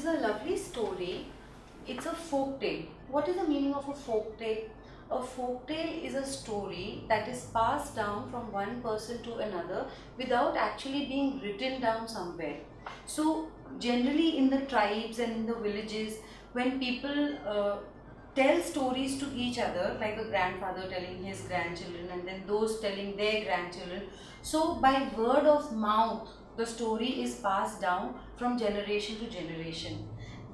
is a lovely story. It's a folk tale. What is the meaning of a folk tale? A folk tale is a story that is passed down from one person to another without actually being written down somewhere. So generally in the tribes and in the villages, when people tell stories to each other, like a grandfather telling his grandchildren and then those telling their grandchildren, so by word of mouth the story is passed down from generation to generation.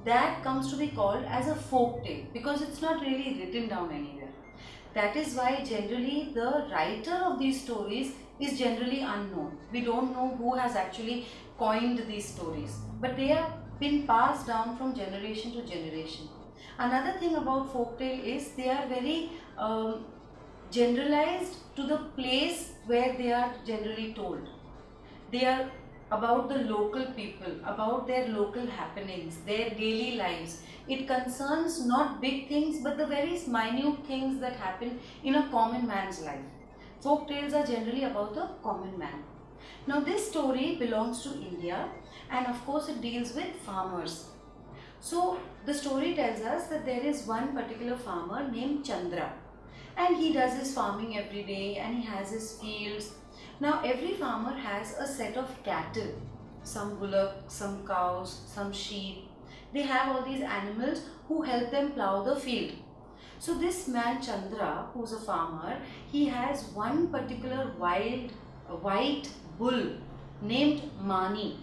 That comes to be called as a folk tale because it's not really written down anywhere. That is why generally the writer of these stories is generally unknown. We don't know who has actually coined these stories, but they have been passed down from generation to generation. Another thing about folk tale is they are very generalized to the place where they are generally told. They are about the local people, about their local happenings, their daily lives. It concerns not big things but the very minute things that happen in a common man's life. Folk tales are generally about the common man. Now this story belongs to India and of course it deals with farmers. So the story tells us that there is one particular farmer named Chandra and he does his farming every day and he has his fields. Now every farmer has a set of cattle, some bullocks, some cows, some sheep. They have all these animals who help them plow the field. So this man Chandra, who's a farmer, he has one particular white bull named Mani,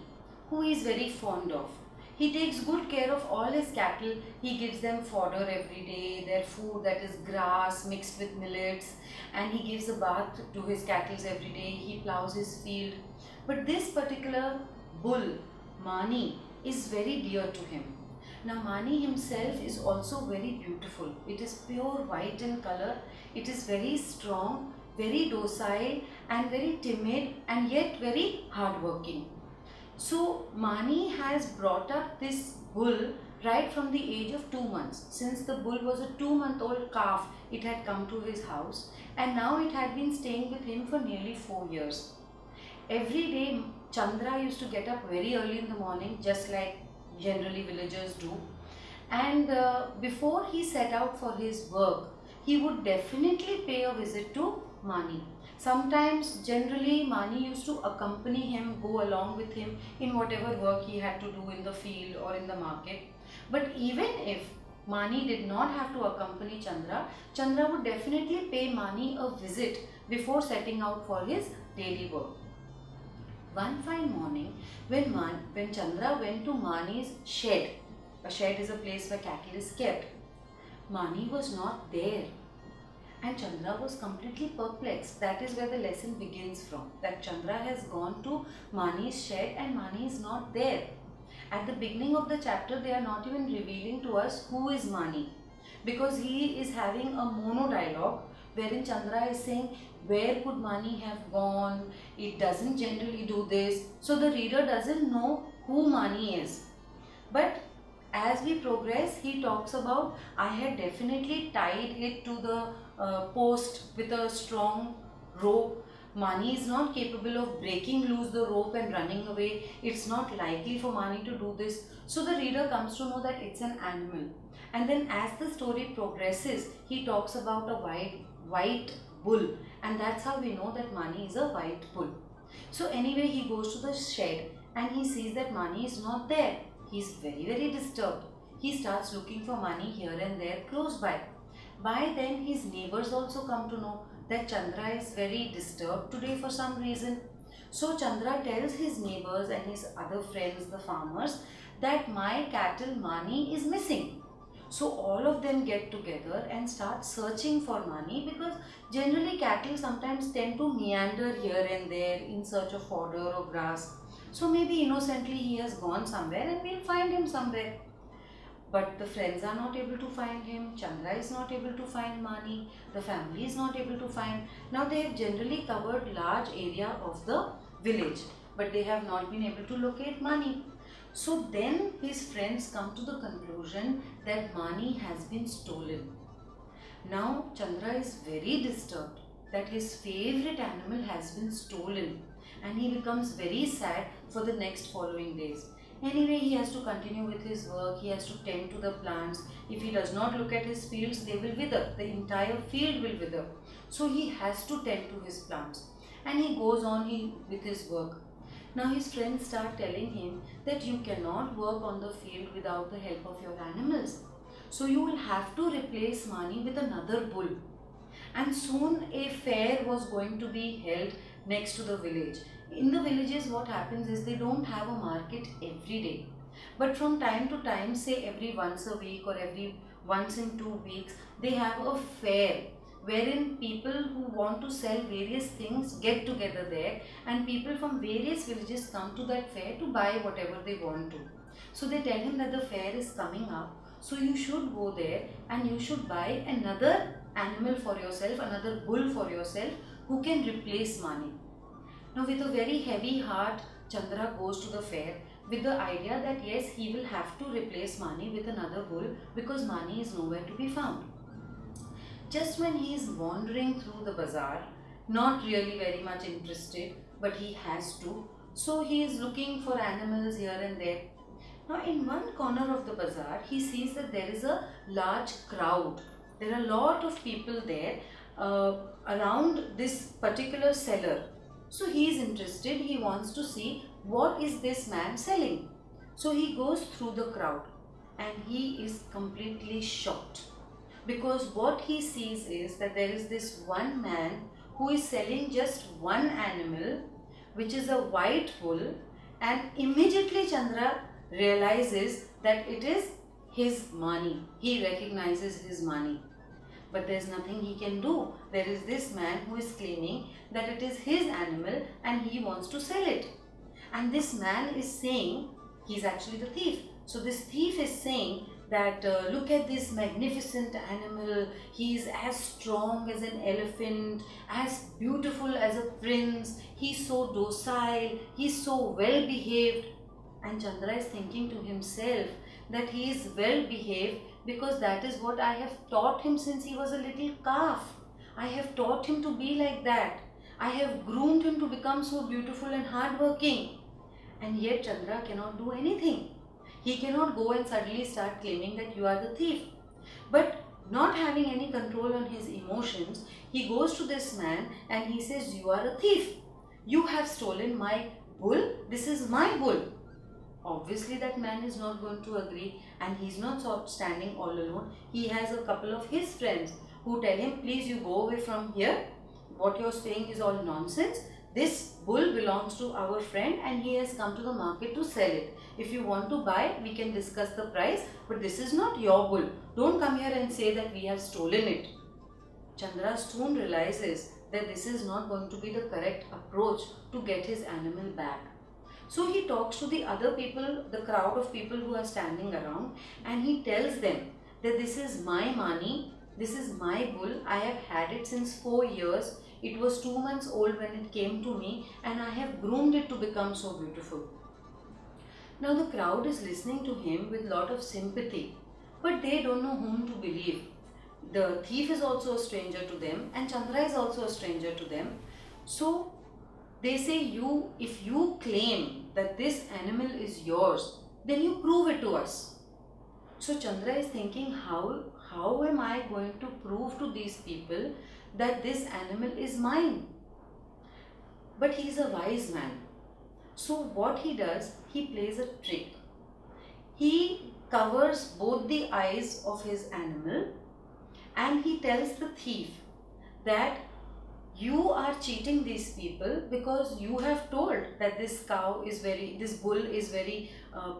who he is very fond of. He takes good care of all his cattle. He gives them fodder every day, their food that is grass mixed with millets, and he gives a bath to his cattle every day. He plows his field. But this particular bull, Mani, is very dear to him. Now Mani himself is also very beautiful. It is pure white in color. It is very strong, very docile and very timid and yet very hardworking. So Mani has brought up this bull right from the age of 2 months. Since the bull was a 2-month-old calf, it had come to his house and now it had been staying with him for nearly 4 years. Every day Chandra used to get up very early in the morning, just like generally villagers do, and before he set out for his work, he would definitely pay a visit to Mani. Sometimes generally Mani used to accompany him, go along with him in whatever work he had to do in the field or in the market. But even if Mani did not have to accompany Chandra, Chandra would definitely pay Mani a visit before setting out for his daily work. One fine morning, when Chandra went to Mani's shed, a shed is a place where cattle is kept, Mani was not there. And Chandra was completely perplexed. That is where the lesson begins from. That Chandra has gone to Mani's shed and Mani is not there. At the beginning of the chapter, they are not even revealing to us who is Mani. Because he is having a mono dialogue wherein Chandra is saying, where could Mani have gone? It doesn't generally do this. So the reader doesn't know who Mani is. But as we progress, he talks about, I had definitely tied it to the post with a strong rope. Mani is not capable of breaking loose the rope and running away. It's not likely for Mani to do this. So the reader comes to know that it's an animal. And then as the story progresses, he talks about a white bull. And that's how we know that Mani is a white bull. So anyway, he goes to the shed and he sees that Mani is not there. He's very disturbed. He starts looking for Mani here and there close by. By then his neighbors also come to know that Chandra is very disturbed today for some reason. So Chandra tells his neighbors and his other friends, the farmers, that my cattle Mani is missing. So all of them get together and start searching for Mani because generally cattle sometimes tend to meander here and there in search of fodder or grass. So maybe innocently he has gone somewhere and we'll find him somewhere. But the friends are not able to find him, Chandra is not able to find Mani, the family is not able to find. Now they have generally covered large area of the village, but they have not been able to locate Mani. So then his friends come to the conclusion that Mani has been stolen. Now Chandra is very disturbed that his favorite animal has been stolen and he becomes very sad for the next following days. Anyway, he has to continue with his work, he has to tend to the plants. If he does not look at his fields, they will wither, the entire field will wither. So he has to tend to his plants, and he goes on with his work. Now his friends start telling him that you cannot work on the field without the help of your animals. So you will have to replace Mani with another bull. And soon a fair was going to be held next to the village. In the villages, what happens is they don't have a market every day. But from time to time, say every once a week or every once in 2 weeks, they have a fair wherein people who want to sell various things get together there, and people from various villages come to that fair to buy whatever they want to. So they tell him that the fair is coming up, so you should go there and you should buy another animal for yourself, another bull for yourself who can replace Mani. Now with a very heavy heart, Chandra goes to the fair with the idea that yes, he will have to replace Mani with another bull because Mani is nowhere to be found. Just when he is wandering through the bazaar, not really very much interested, but he has to, so he is looking for animals here and there. Now in one corner of the bazaar, he sees that there is a large crowd. There are a lot of people there around this particular seller. So he is interested, he wants to see what is this man selling. So he goes through the crowd and he is completely shocked, because what he sees is that there is this one man who is selling just one animal, which is a white bull, and immediately Chandra realizes that it is his Mani. He recognizes his Mani. But there is nothing he can do. There is this man who is claiming that it is his animal and he wants to sell it. And this man is saying, he is actually the thief. So this thief is saying that look at this magnificent animal, he is as strong as an elephant, as beautiful as a prince, he is so docile, he is so well behaved. And Chandra is thinking to himself that he is well behaved because that is what I have taught him since he was a little calf. I have taught him to be like that. I have groomed him to become so beautiful and hardworking. And yet Chandra cannot do anything. He cannot go and suddenly start claiming that you are the thief. But not having any control on his emotions, he goes to this man and he says, you are a thief. You have stolen my bull. This is my bull. Obviously that man is not going to agree, and he is not standing all alone. He has a couple of his friends who tell him, please you go away from here. What you are saying is all nonsense. This bull belongs to our friend and he has come to the market to sell it. If you want to buy, we can discuss the price, but this is not your bull. Don't come here and say that we have stolen it. Chandra soon realizes that this is not going to be the correct approach to get his animal back. So he talks to the other people, the crowd of people who are standing around, and he tells them that this is my Mani, this is my bull, I have had it since 4 years. It was 2 months old when it came to me and I have groomed it to become so beautiful. Now the crowd is listening to him with lot of sympathy, but they don't know whom to believe. The thief is also a stranger to them and Chandra is also a stranger to them. So they say, if you claim that this animal is yours, then you prove it to us. So Chandra is thinking, how am I going to prove to these people that this animal is mine? But he is a wise man. So what he does, he plays a trick. He covers both the eyes of his animal and he tells the thief that you are cheating these people because you have told that this bull is very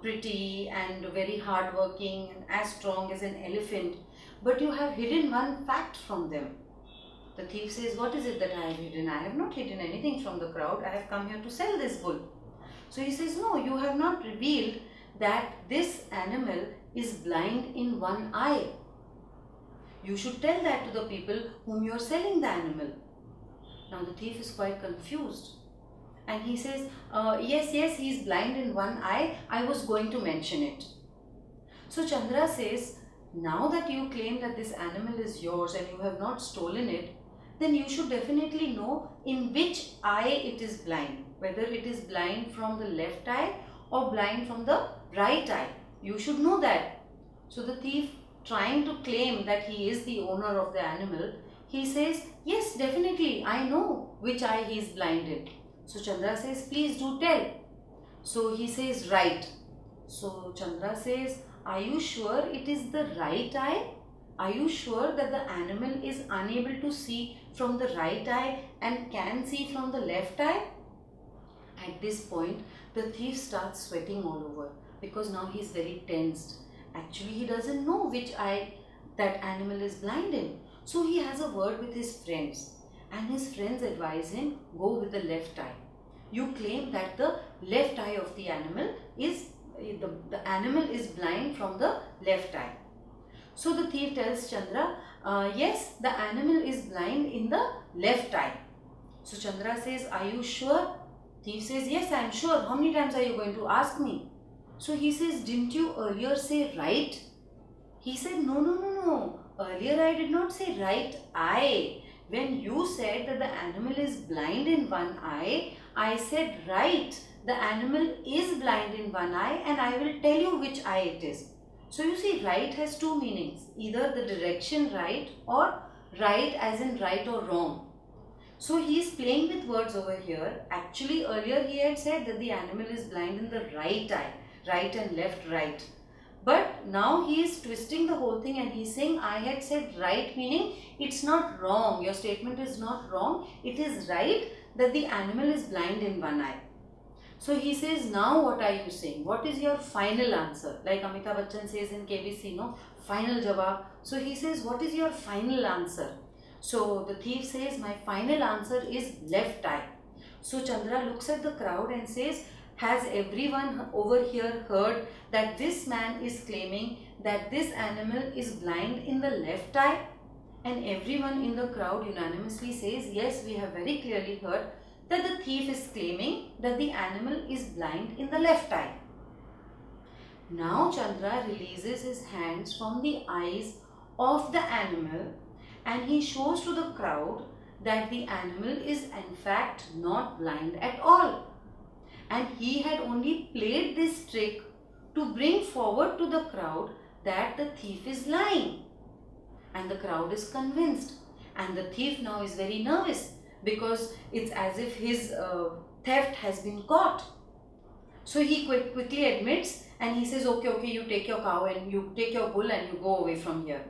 pretty and very hardworking and as strong as an elephant, but you have hidden one fact from them. The thief says, what is it that I have hidden? I have not hidden anything from the crowd. I have come here to sell this bull. So he says, no, you have not revealed that this animal is blind in one eye. You should tell that to the people whom you are selling the animal. Now the thief is quite confused and he says, yes, he is blind in one eye. I was going to mention it. So Chandra says, now that you claim that this animal is yours and you have not stolen it, then you should definitely know in which eye it is blind. Whether it is blind from the left eye or blind from the right eye? You should know that. So the thief, trying to claim that he is the owner of the animal, he says, yes, definitely, I know which eye he is blind in. So Chandra says, please do tell. So he says, right. So Chandra says, are you sure it is the right eye? Are you sure that the animal is unable to see from the right eye and can see from the left eye? At this point, the thief starts sweating all over because now he is very tensed. Actually, he doesn't know which eye that animal is blind in. So he has a word with his friends, and his friends advise him, go with the left eye. You claim that the left eye of the animal is, the animal is blind from the left eye. So the thief tells Chandra, yes, the animal is blind in the left eye. So Chandra says, are you sure? Thief says, yes, I am sure. How many times are you going to ask me? So he says, didn't you earlier say right? He said, no. Earlier I did not say right eye. When you said that the animal is blind in one eye, I said right. The animal is blind in one eye and I will tell you which eye it is. So you see, right has two meanings. Either the direction right or right as in right or wrong. So he is playing with words over here. Actually, earlier he had said that the animal is blind in the right eye. Right and left, right. But now he is twisting the whole thing and he is saying, I had said right, meaning it's not wrong. Your statement is not wrong. It is right that the animal is blind in one eye. So he says, now what are you saying? What is your final answer? Like Amitabh Bachchan says in KBC, no? Final jawab. So he says, what is your final answer? So the thief says, my final answer is left eye. So Chandra looks at the crowd and says, has everyone over here heard that this man is claiming that this animal is blind in the left eye? And everyone in the crowd unanimously says, yes, we have very clearly heard that the thief is claiming that the animal is blind in the left eye. Now Chandra releases his hands from the eyes of the animal and he shows to the crowd that the animal is in fact not blind at all. And he had only played this trick to bring forward to the crowd that the thief is lying. And the crowd is convinced. And the thief now is very nervous because it's as if his theft has been caught. So he quickly admits and he says, okay, you take your cow and you take your bull and you go away from here.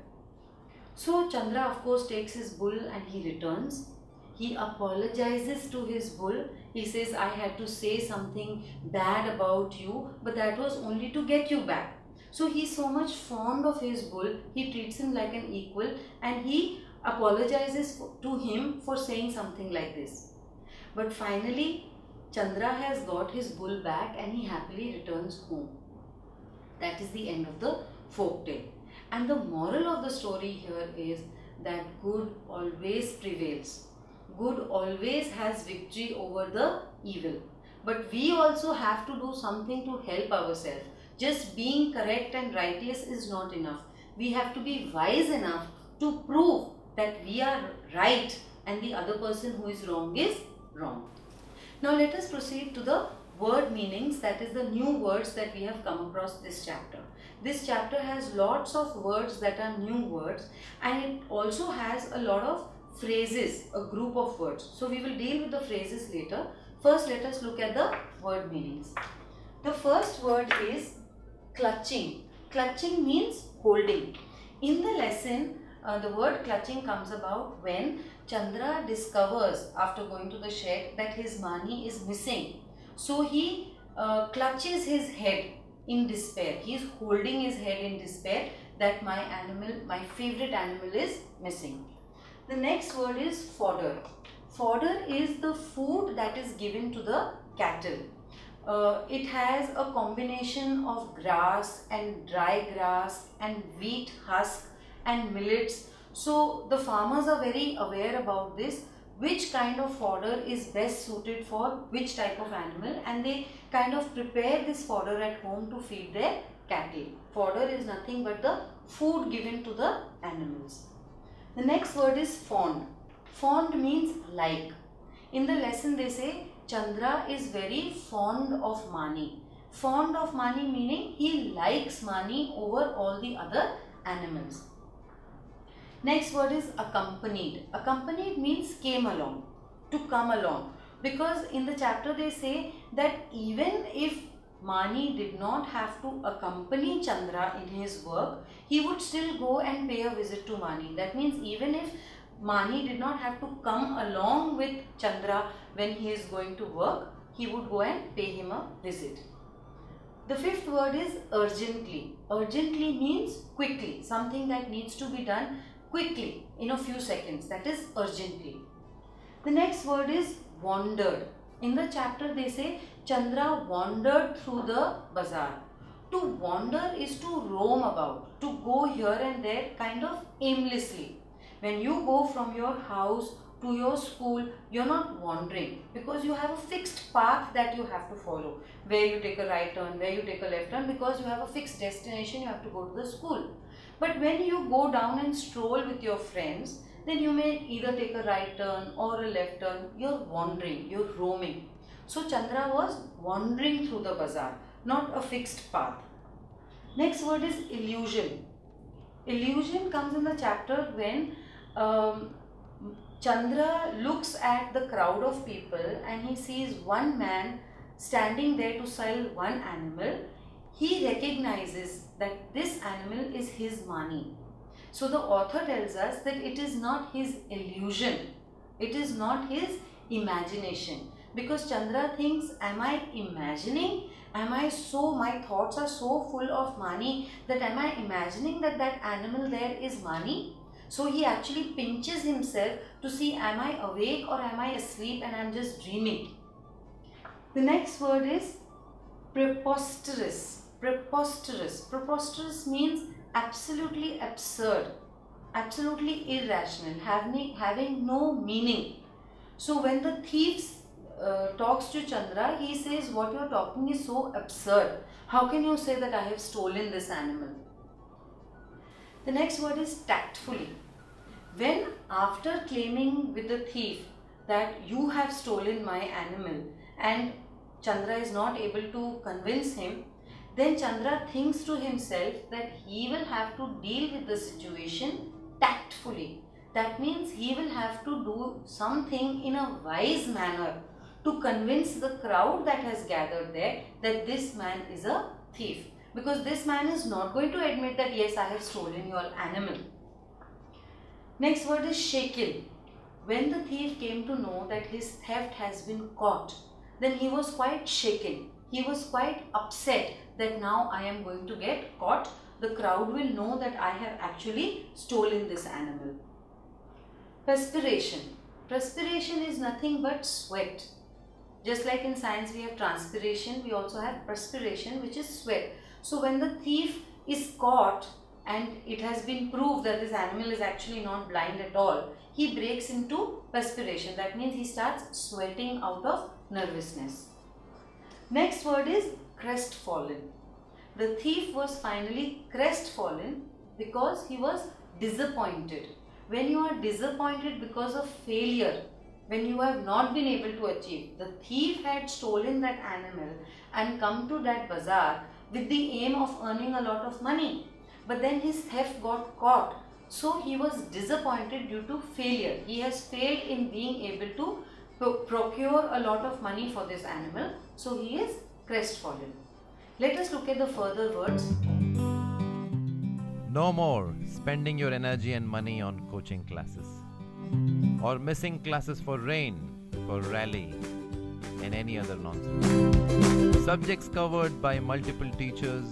So Chandra of course takes his bull and he returns. He apologizes to his bull. He says, I had to say something bad about you, but that was only to get you back. So he's so much fond of his bull, he treats him like an equal and he apologizes to him for saying something like this. But finally, Chandra has got his bull back and he happily returns home. That is the end of the folk tale. And the moral of the story here is that good always prevails. Good always has victory over the evil. But we also have to do something to help ourselves. Just being correct and righteous is not enough. We have to be wise enough to prove that we are right and the other person who is wrong is wrong. Now let us proceed to the word meanings, that is the new words that we have come across this chapter. This chapter has lots of words that are new words and it also has a lot of phrases, a group of words. So we will deal with the phrases later. First let us look at the word meanings. The first word is clutching. Clutching means holding. In the lesson, the word clutching comes about when Chandra discovers after going to the shed that his Mani is missing. So he clutches his head in despair. He is holding his head in despair that my animal, my favorite animal is missing. The next word is fodder. Fodder is the food that is given to the cattle. It has a combination of grass and dry grass and wheat husk and millets. So the farmers are very aware about this, which kind of fodder is best suited for which type of animal, and they kind of prepare this fodder at home to feed their cattle. Fodder is nothing but the food given to the animals. The next word is fond. Fond means like. In the lesson they say Chandra is very fond of Mani. Fond of Mani meaning he likes Mani over all the other animals. Next word is accompanied. Accompanied means came along, to come along. Because in the chapter they say that even if Mani did not have to accompany Chandra in his work, he would still go and pay a visit to Mani. That means even if Mani did not have to come along with Chandra when he is going to work, he would go and pay him a visit. The fifth word is urgently. Urgently means quickly, something that needs to be done quickly in a few seconds, that is urgently. The next word is wandered. In the chapter they say Chandra wandered through the bazaar. To wander is to roam about, to go here and there kind of aimlessly. When you go from your house to your school, you're not wandering because you have a fixed path that you have to follow, where you take a right turn, where you take a left turn, because you have a fixed destination, you have to go to the school. But when you go down and stroll with your friends, then you may either take a right turn or a left turn. You're wandering, you're roaming. So Chandra was wandering through the bazaar, not a fixed path. Next word is illusion. Illusion comes in the chapter when Chandra looks at the crowd of people and he sees one man standing there to sell one animal. He recognizes that this animal is his Mani. So the author tells us that it is not his illusion, it is not his imagination. Because Chandra thinks, am I imagining? My thoughts are so full of Mani that am I imagining that that animal there is Mani? So he actually pinches himself to see, am I awake or am I asleep and I am just dreaming. The next word is preposterous. Preposterous. Preposterous means absolutely absurd, absolutely irrational, having no meaning. So when the thief talks to Chandra, he says, what you are talking is so absurd. How can you say that I have stolen this animal? The next word is tactfully. When after claiming with the thief that you have stolen my animal and Chandra is not able to convince him, then Chandra thinks to himself that he will have to deal with the situation tactfully. That means he will have to do something in a wise manner to convince the crowd that has gathered there that this man is a thief. Because this man is not going to admit that yes, I have stolen your animal. Next word is shaken. When the thief came to know that his theft has been caught, then he was quite shaken. He was quite upset that now I am going to get caught. The crowd will know that I have actually stolen this animal. Perspiration. Perspiration is nothing but sweat. Just like in science we have transpiration, we also have perspiration, which is sweat. So when the thief is caught and it has been proved that this animal is actually not blind at all, he breaks into perspiration. That means he starts sweating out of nervousness. Next word is crestfallen. The thief was finally crestfallen because he was disappointed. When you are disappointed because of failure, when you have not been able to achieve, the thief had stolen that animal and come to that bazaar with the aim of earning a lot of money. But then his theft got caught. So he was disappointed due to failure. He has failed in being able to procure a lot of money for this animal. So he is crestfallen. Let us look at the further words. No more spending your energy and money on coaching classes or missing classes for rain, for rally and any other nonsense. Subjects covered by multiple teachers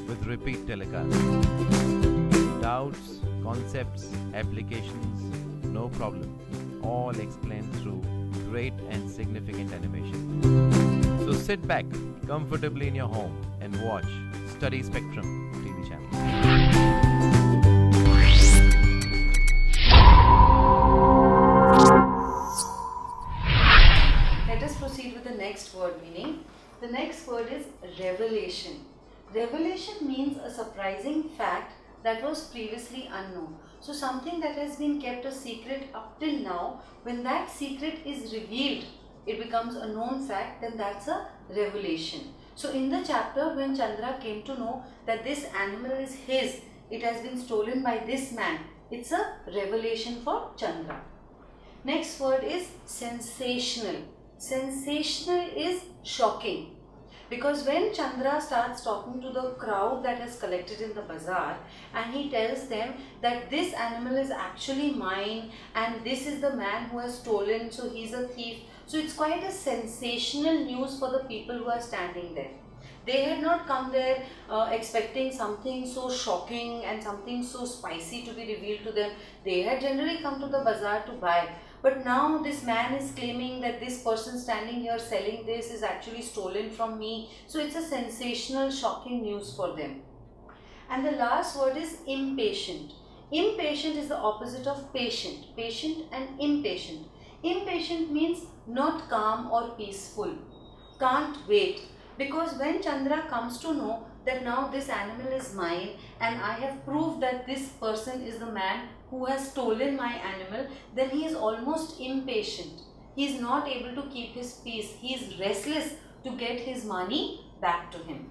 with repeat telecasts. Doubts, concepts, applications, no problem. All explained through great and significant animation. So sit back comfortably in your home and watch Study Spectrum TV channel. Let us proceed with the next word meaning. The next word is revelation. Revelation means a surprising fact that was previously unknown. So something that has been kept a secret up till now, when that secret is revealed, it becomes a known fact, then that's a revelation. So in the chapter, when Chandra came to know that this animal is his, it has been stolen by this man, it's a revelation for Chandra. Next word is sensational. Sensational is shocking. Because when Chandra starts talking to the crowd that has collected in the bazaar, and he tells them that this animal is actually mine and this is the man who has stolen, so he's a thief. So it's quite a sensational news for the people who are standing there. They had not come there expecting something so shocking and something so spicy to be revealed to them. They had generally come to the bazaar to buy. But now this man is claiming that this person standing here selling this is actually stolen from me. So it's a sensational, shocking news for them. And the last word is impatient. Impatient is the opposite of patient. Patient and impatient. Impatient means not calm or peaceful. Can't wait. Because when Chandra comes to know that now this animal is mine and I have proved that this person is the man who has stolen my animal, then he is almost impatient. He is not able to keep his peace. He is restless to get his money back to him.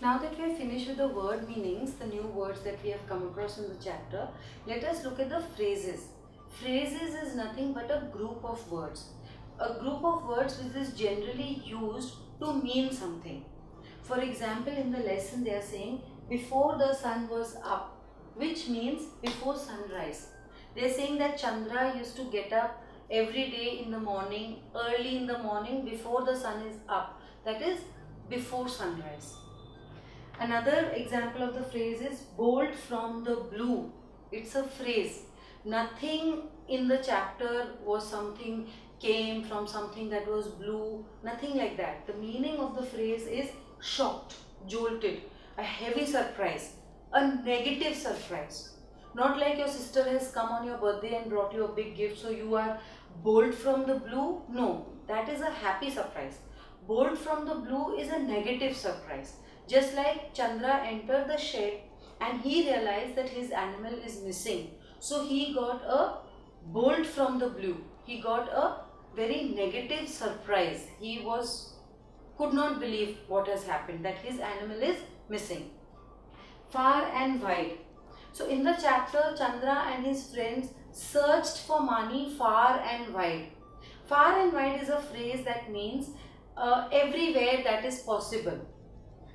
Now that we have finished with the word meanings, the new words that we have come across in the chapter, let us look at the phrases. Phrases is nothing but a group of words. A group of words which is generally used to mean something. For example, in the lesson they are saying before the sun was up, which means before sunrise. They are saying that Chandra used to get up every day in the morning, early in the morning before the sun is up. That is before sunrise. Another example of the phrase is bolt from the blue. It's a phrase. Nothing in the chapter was something came from something that was blue, nothing like that. The meaning of the phrase is shocked, jolted, a heavy surprise, a negative surprise. Not like your sister has come on your birthday and brought you a big gift, so you are bolt from the blue. No, that is a happy surprise. Bolt from the blue is a negative surprise. Just like Chandra entered the shed and he realized that his animal is missing. So he got a bolt from the blue. He got a very negative surprise. He could not believe what has happened, that his animal is missing. Far and wide. So in the chapter, Chandra and his friends searched for money far and wide. Far and wide is a phrase that means everywhere that is possible.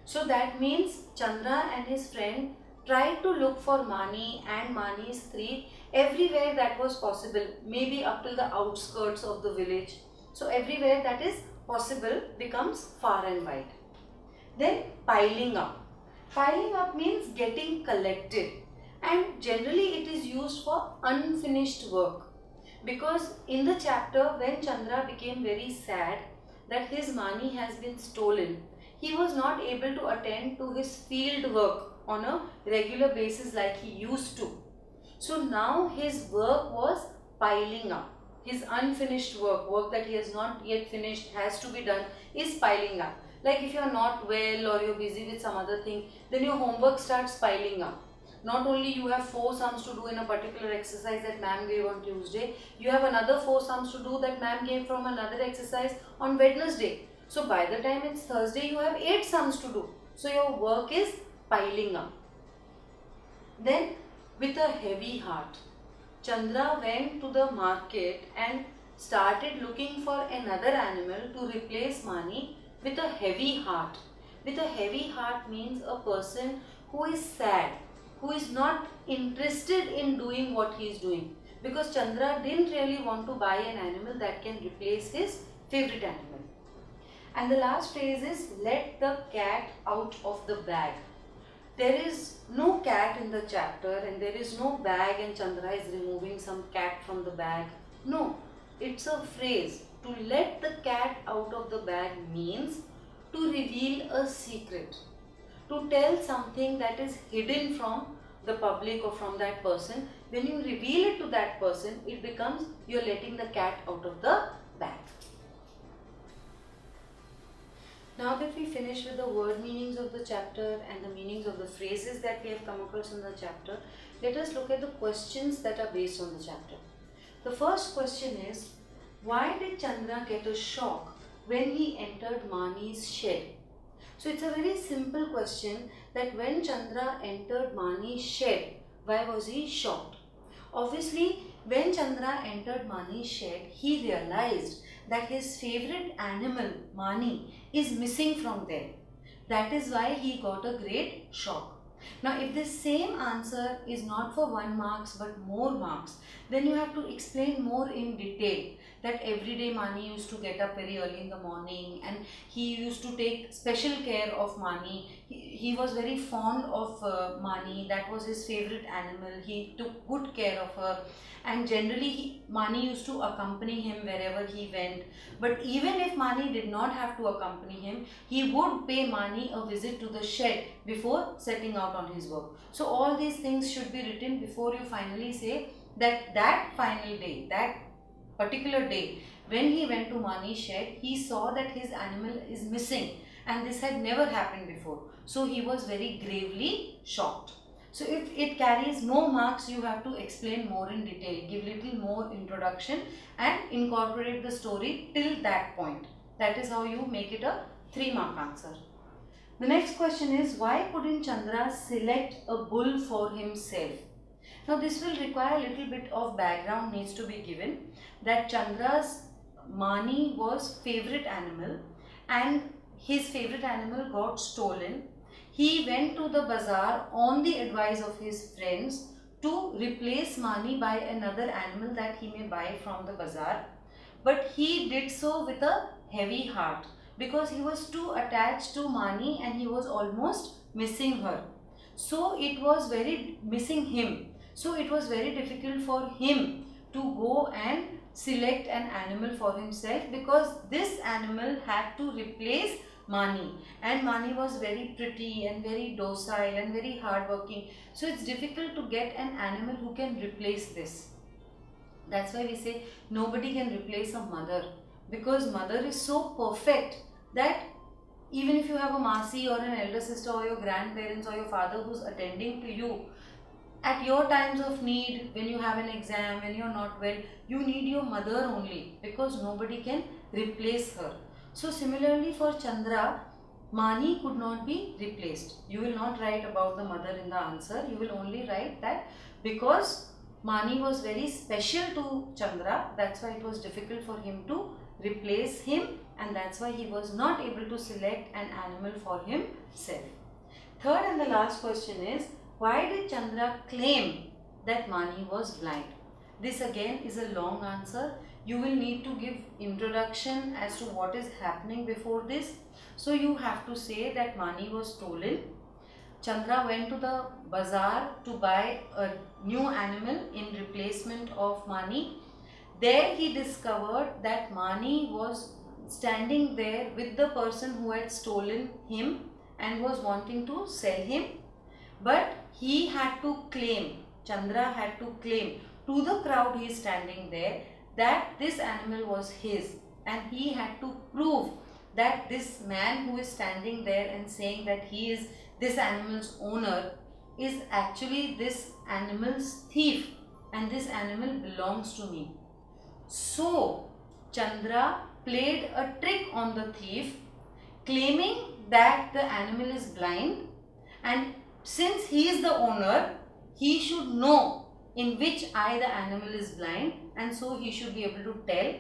So that means Chandra and his friend tried to look for Mani and Mani's thief everywhere that was possible, maybe up to the outskirts of the village. So everywhere that is possible becomes far and wide. Then piling up. Piling up means getting collected, and generally it is used for unfinished work. Because in the chapter when Chandra became very sad that his Mani has been stolen, he was not able to attend to his field work on a regular basis like he used to. So now his work was piling up. His unfinished work that he has not yet finished, has to be done, is piling up. Like if you are not well or you are busy with some other thing, then your homework starts piling up. Not only you have 4 sums to do in a particular exercise that ma'am gave on Tuesday, you have another 4 sums to do that ma'am gave from another exercise on Wednesday. So by the time it's Thursday, you have 8 sums to do. So your work is piling up. Then with a heavy heart, Chandra went to the market and started looking for another animal to replace Mani with a heavy heart. With a heavy heart means a person who is sad, who is not interested in doing what he is doing. Because Chandra didn't really want to buy an animal that can replace his favorite animal. And the last phrase is let the cat out of the bag. There is no cat in the chapter and there is no bag and Chandra is removing some cat from the bag. No, it's a phrase. To let the cat out of the bag means to reveal a secret. To tell something that is hidden from the public or from that person. When you reveal it to that person, it becomes you're letting the cat out of the bag. Now that we finish with the word meanings of the chapter and the meanings of the phrases that we have come across in the chapter, let us look at the questions that are based on the chapter. The first question is, why did Chandra get a shock when he entered Mani's shed? So it's a very simple question, that when Chandra entered Mani's shed, why was he shocked? Obviously, when Chandra entered Mani's shed, he realized that his favorite animal, Mani, is missing from there. That is why he got a great shock. Now, if this same answer is not for 1 marks but more marks, then you have to explain more in detail, that every day Mani used to get up very early in the morning and he used to take special care of Mani. He was very fond of Mani. That was his favorite animal. He took good care of her, and generally Mani used to accompany him wherever he went. But even if Mani did not have to accompany him, he would pay Mani a visit to the shed before setting out on his work. So all these things should be written before you finally say that final day, that particular day when he went to Mani's shed, he saw that his animal is missing, and this had never happened before. So he was very gravely shocked. So if it carries no marks, you have to explain more in detail, give little more introduction and incorporate the story till that point. That is how you make it a 3-mark answer. The next question is, why couldn't Chandra select a bull for himself? Now this will require a little bit of background needs to be given, that Chandra's Mani was favorite animal and his favorite animal got stolen. He went to the bazaar on the advice of his friends to replace Mani by another animal that he may buy from the bazaar. But he did so with a heavy heart because he was too attached to Mani and he was almost missing her. So it was very missing him. So it was very difficult for him to go and select an animal for himself, because this animal had to replace Mani, and Mani was very pretty and very docile and very hardworking. So it's difficult to get an animal who can replace this. That's why we say nobody can replace a mother, because mother is so perfect that even if you have a Masi or an elder sister or your grandparents or your father who's attending to you, at your times of need, when you have an exam, when you're not well, you need your mother only, because nobody can replace her. So similarly for Chandra, Mani could not be replaced. You will not write about the mother in the answer. You will only write that because Mani was very special to Chandra, that's why it was difficult for him to replace him, and that's why he was not able to select an animal for himself. Third and the last question is, why did Chandra claim that Mani was blind? This again is a long answer. You will need to give introduction as to what is happening before this. So you have to say that Mani was stolen. Chandra went to the bazaar to buy a new animal in replacement of Mani. There he discovered that Mani was standing there with the person who had stolen him and was wanting to sell him. But he had to claim, Chandra had to claim to the crowd he is standing there that this animal was his, and he had to prove that this man who is standing there and saying that he is this animal's owner is actually this animal's thief, and this animal belongs to me. So Chandra played a trick on the thief, claiming that the animal is blind, and since he is the owner, he should know in which eye the animal is blind, and so he should be able to tell.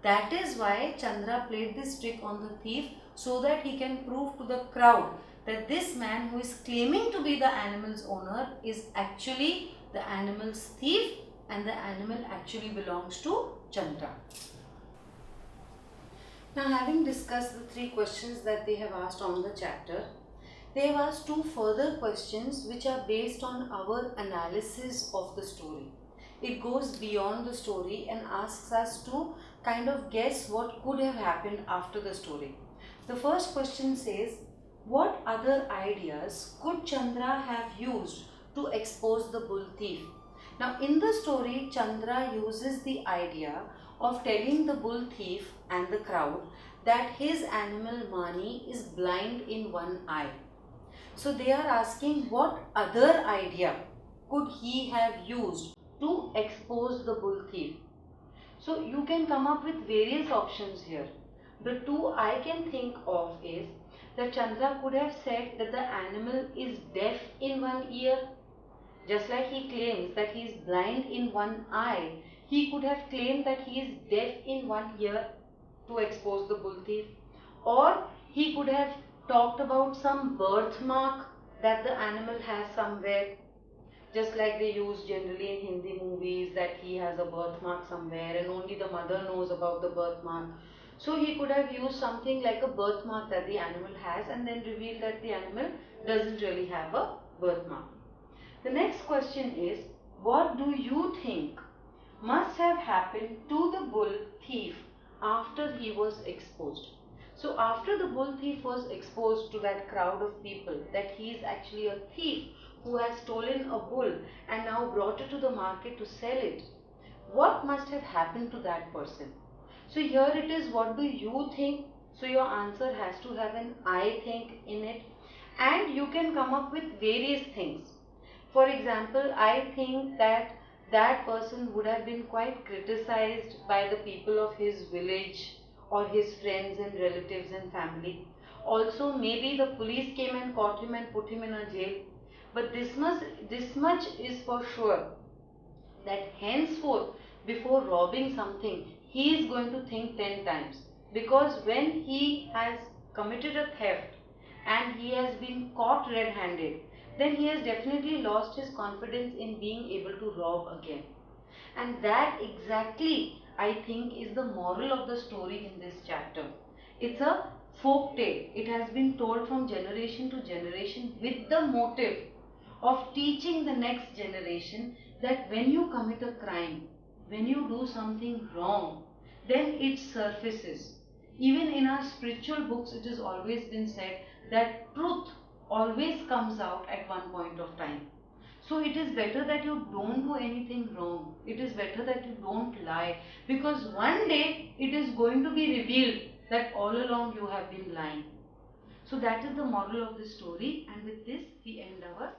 That is why Chandra played this trick on the thief, so that he can prove to the crowd that this man who is claiming to be the animal's owner is actually the animal's thief, and the animal actually belongs to Chandra. Now, having discussed the 3 questions that they have asked on the chapter, they have asked 2 further questions which are based on our analysis of the story. It goes beyond the story and asks us to kind of guess what could have happened after the story. The first question says, what other ideas could Chandra have used to expose the bull thief? Now in the story, Chandra uses the idea of telling the bull thief and the crowd that his animal Mani is blind in one eye. So they are asking what other idea could he have used to expose the bull thief. So you can come up with various options here. The two I can think of is that Chandra could have said that the animal is deaf in one ear. Just like he claims that he is blind in one eye, he could have claimed that he is deaf in one ear to expose the bull thief. Or he could have talked about some birthmark that the animal has somewhere, just like they use generally in Hindi movies, that he has a birthmark somewhere and only the mother knows about the birthmark. So he could have used something like a birthmark that the animal has and then reveal that the animal doesn't really have a birthmark. The next question is, what do you think must have happened to the bull thief after he was exposed? So after the bull thief was exposed to that crowd of people that he is actually a thief who has stolen a bull and now brought it to the market to sell it, what must have happened to that person? So here it is, what do you think? So your answer has to have an I think in it, and you can come up with various things. For example, I think that that person would have been quite criticized by the people of his village or his friends and relatives and family. Also, maybe the police came and caught him and put him in a jail. But this much is for sure, that henceforth, before robbing something, he is going to think 10 times. Because when he has committed a theft and he has been caught red handed, then he has definitely lost his confidence in being able to rob again. And that exactly, I think, is the moral of the story in this chapter. It's a folk tale. It has been told from generation to generation with the motive of teaching the next generation that when you commit a crime, when you do something wrong, then it surfaces. Even in our spiritual books, it has always been said that truth always comes out at one point of time. So it is better that you don't do anything wrong. It is better that you don't lie, because one day it is going to be revealed that all along you have been lying. So that is the moral of the story, and with this we end our